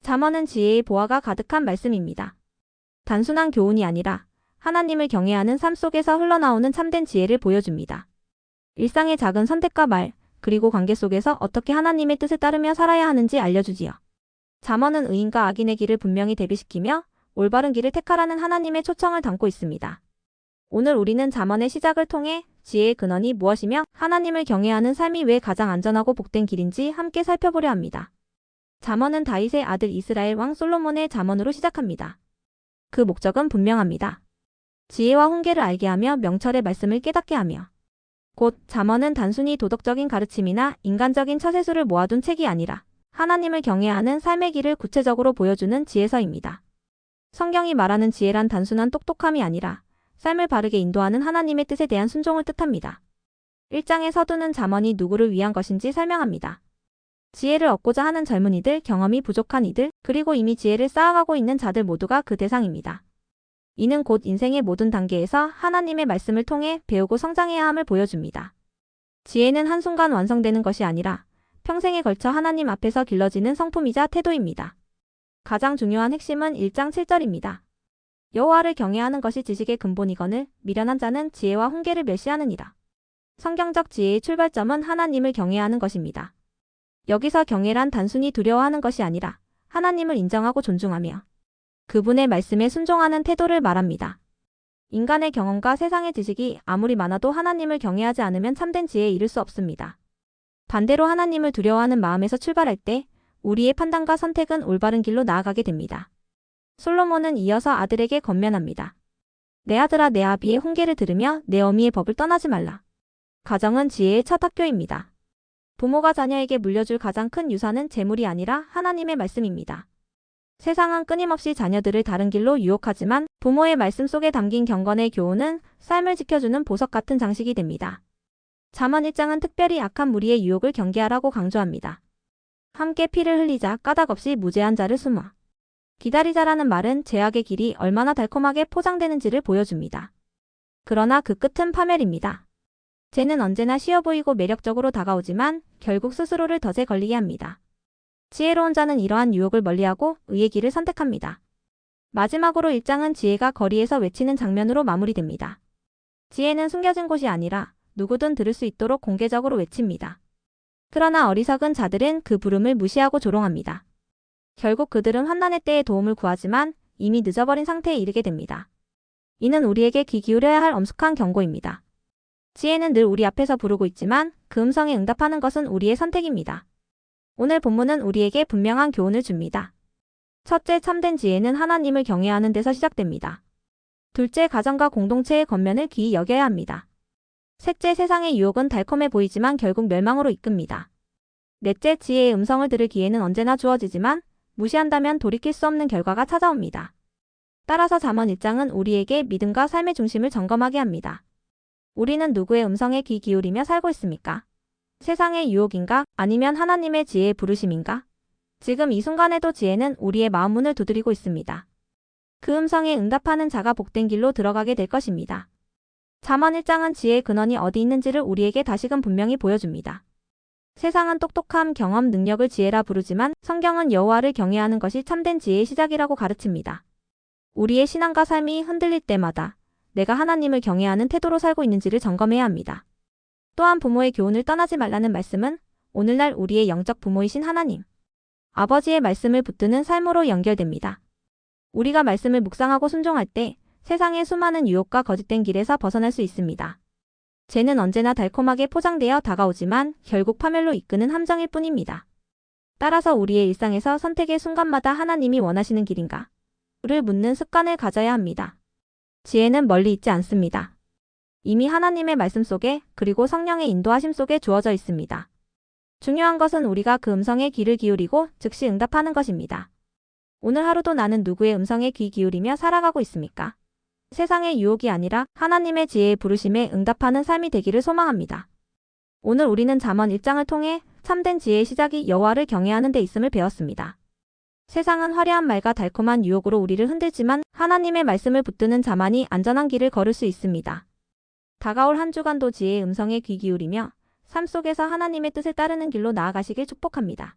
잠언은 지혜의 보화가 가득한 말씀입니다. 단순한 교훈이 아니라 하나님을 경외하는 삶 속에서 흘러나오는 참된 지혜를 보여줍니다. 일상의 작은 선택과 말, 그리고 관계 속에서 어떻게 하나님의 뜻을 따르며 살아야 하는지 알려주지요. 잠언은 의인과 악인의 길을 분명히 대비시키며 올바른 길을 택하라는 하나님의 초청을 담고 있습니다. 오늘 우리는 잠언의 시작을 통해 지혜의 근원이 무엇이며 하나님을 경외하는 삶이 왜 가장 안전하고 복된 길인지 함께 살펴보려 합니다. 잠언은 다윗의 아들 이스라엘 왕 솔로몬의 잠언으로 시작합니다. 그 목적은 분명합니다. 지혜와 훈계를 알게 하며 명철의 말씀을 깨닫게 하며 곧 잠언은 단순히 도덕적인 가르침이나 인간적인 처세술을 모아둔 책이 아니라 하나님을 경외하는 삶의 길을 구체적으로 보여주는 지혜서입니다. 성경이 말하는 지혜란 단순한 똑똑함이 아니라 삶을 바르게 인도하는 하나님의 뜻에 대한 순종을 뜻합니다. 1장의 서두는 잠언이 누구를 위한 것인지 설명합니다. 지혜를 얻고자 하는 젊은이들, 경험이 부족한 이들, 그리고 이미 지혜를 쌓아가고 있는 자들 모두가 그 대상입니다. 이는 곧 인생의 모든 단계에서 하나님의 말씀을 통해 배우고 성장해야 함을 보여줍니다. 지혜는 한순간 완성되는 것이 아니라 평생에 걸쳐 하나님 앞에서 길러지는 성품이자 태도입니다. 가장 중요한 핵심은 1장 7절입니다. 여호와를 경외하는 것이 지식의 근본이거늘 미련한 자는 지혜와 훈계를 멸시하느니라. 성경적 지혜의 출발점은 하나님을 경외하는 것입니다. 여기서 경외란 단순히 두려워하는 것이 아니라 하나님을 인정하고 존중하며 그분의 말씀에 순종하는 태도를 말합니다. 인간의 경험과 세상의 지식이 아무리 많아도 하나님을 경외하지 않으면 참된 지혜에 이를 수 없습니다. 반대로 하나님을 두려워하는 마음에서 출발할 때 우리의 판단과 선택은 올바른 길로 나아가게 됩니다. 솔로몬은 이어서 아들에게 권면합니다. 내 아들아 내 아비의 훈계를 들으며 내 어미의 법을 떠나지 말라. 가정은 지혜의 첫 학교입니다. 부모가 자녀에게 물려줄 가장 큰 유산은 재물이 아니라 하나님의 말씀입니다. 세상은 끊임없이 자녀들을 다른 길로 유혹하지만 부모의 말씀 속에 담긴 경건의 교훈은 삶을 지켜주는 보석 같은 장식이 됩니다. 잠언 1장은 특별히 악한 무리의 유혹을 경계하라고 강조합니다. 함께 피를 흘리자 까닭 없이 무죄한 자를 숨어 기다리자라는 말은 죄악의 길이 얼마나 달콤하게 포장되는지를 보여줍니다. 그러나 그 끝은 파멸입니다. 죄는 언제나 쉬워 보이고 매력적으로 다가오지만 결국 스스로를 덫에 걸리게 합니다. 지혜로운 자는 이러한 유혹을 멀리하고 의의 길을 선택합니다. 마지막으로 1장은 지혜가 거리에서 외치는 장면으로 마무리됩니다. 지혜는 숨겨진 곳이 아니라 누구든 들을 수 있도록 공개적으로 외칩니다. 그러나 어리석은 자들은 그 부름을 무시하고 조롱합니다. 결국 그들은 환난의 때에 도움을 구하지만 이미 늦어버린 상태에 이르게 됩니다. 이는 우리에게 귀 기울여야 할 엄숙한 경고입니다. 지혜는 늘 우리 앞에서 부르고 있지만 그 음성에 응답하는 것은 우리의 선택입니다. 오늘 본문은 우리에게 분명한 교훈을 줍니다. 첫째, 참된 지혜는 하나님을 경외하는 데서 시작됩니다. 둘째, 가정과 공동체의 권면을 귀히 여겨야 합니다. 셋째, 세상의 유혹은 달콤해 보이지만 결국 멸망으로 이끕니다. 넷째, 지혜의 음성을 들을 기회는 언제나 주어지지만 무시한다면 돌이킬 수 없는 결과가 찾아옵니다. 따라서 잠언 1장은 우리에게 믿음과 삶의 중심을 점검하게 합니다. 우리는 누구의 음성에 귀 기울이며 살고 있습니까? 세상의 유혹인가? 아니면 하나님의 지혜의 부르심인가? 지금 이 순간에도 지혜는 우리의 마음 문을 두드리고 있습니다. 그 음성에 응답하는 자가 복된 길로 들어가게 될 것입니다. 잠언 1장은 지혜의 근원이 어디 있는지를 우리에게 다시금 분명히 보여줍니다. 세상은 똑똑함, 경험, 능력을 지혜라 부르지만 성경은 여호와를 경외하는 것이 참된 지혜의 시작이라고 가르칩니다. 우리의 신앙과 삶이 흔들릴 때마다 내가 하나님을 경외하는 태도로 살고 있는지를 점검해야 합니다. 또한 부모의 교훈을 떠나지 말라는 말씀은 오늘날 우리의 영적 부모이신 하나님, 아버지의 말씀을 붙드는 삶으로 연결됩니다. 우리가 말씀을 묵상하고 순종할 때 세상의 수많은 유혹과 거짓된 길에서 벗어날 수 있습니다. 죄는 언제나 달콤하게 포장되어 다가오지만 결국 파멸로 이끄는 함정일 뿐입니다. 따라서 우리의 일상에서 선택의 순간마다 하나님이 원하시는 길인가? 를 묻는 습관을 가져야 합니다. 지혜는 멀리 있지 않습니다. 이미 하나님의 말씀 속에 그리고 성령의 인도하심 속에 주어져 있습니다. 중요한 것은 우리가 그 음성에 귀를 기울이고 즉시 응답하는 것입니다. 오늘 하루도 나는 누구의 음성에 귀 기울이며 살아가고 있습니까? 세상의 유혹이 아니라 하나님의 지혜의 부르심에 응답하는 삶이 되기를 소망합니다. 오늘 우리는 잠언 1장을 통해 참된 지혜의 시작이 여호와를 경외하는 데 있음을 배웠습니다. 세상은 화려한 말과 달콤한 유혹으로 우리를 흔들지만 하나님의 말씀을 붙드는 자만이 안전한 길을 걸을 수 있습니다. 다가올 한 주간도 지혜의 음성에 귀 기울이며 삶 속에서 하나님의 뜻을 따르는 길로 나아가시길 축복합니다.